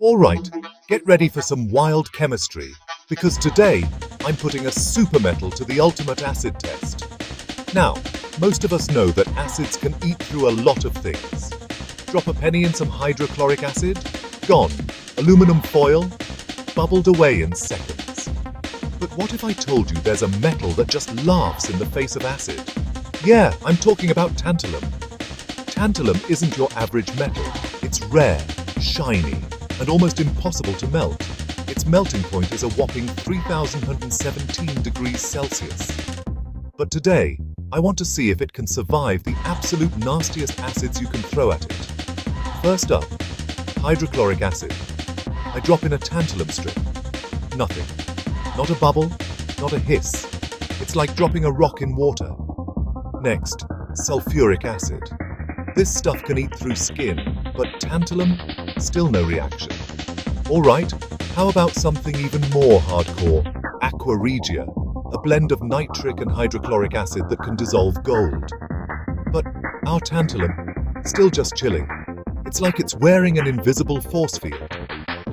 Alright, get ready for some wild chemistry, because today I'm putting a super metal to the ultimate acid test. Now, most of us know that acids can eat through a lot of things. Drop a penny in some hydrochloric acid, gone. Aluminum foil, bubbled away in seconds. But what if I told you there's a metal that just laughs in the face of acid? Yeah, I'm talking about tantalum. Tantalum isn't your average metal. It's rare, shiny, and almost impossible to melt. Its melting point is a whopping 3,117 degrees Celsius. But today, I want to see if it can survive the absolute nastiest acids you can throw at it. First up, hydrochloric acid. I drop in a tantalum strip. Nothing. Not a bubble, not a hiss. It's like dropping a rock in water. Next, sulfuric acid. This stuff can eat through skin, but tantalum, still no reaction. Alright, how about something even more hardcore? Aqua regia, a blend of nitric and hydrochloric acid that can dissolve gold. But our tantalum, still just chilling. It's like it's wearing an invisible force field.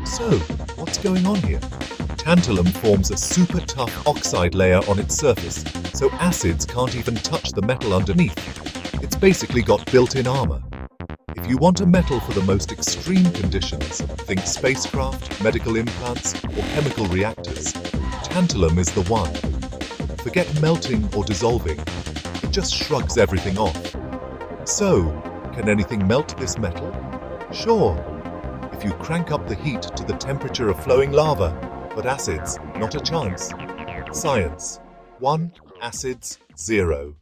So, what's going on here? Tantalum forms a super tough oxide layer on its surface, so acids can't even touch the metal underneath. It's basically got built-in armor. If you want a metal for the most extreme conditions, think spacecraft, medical implants, or chemical reactors, tantalum is the one. Forget melting or dissolving, it just shrugs everything off. So, can anything melt this metal? Sure, if you crank up the heat to the temperature of flowing lava, but acids, not a chance. Science: 1, acids, 0.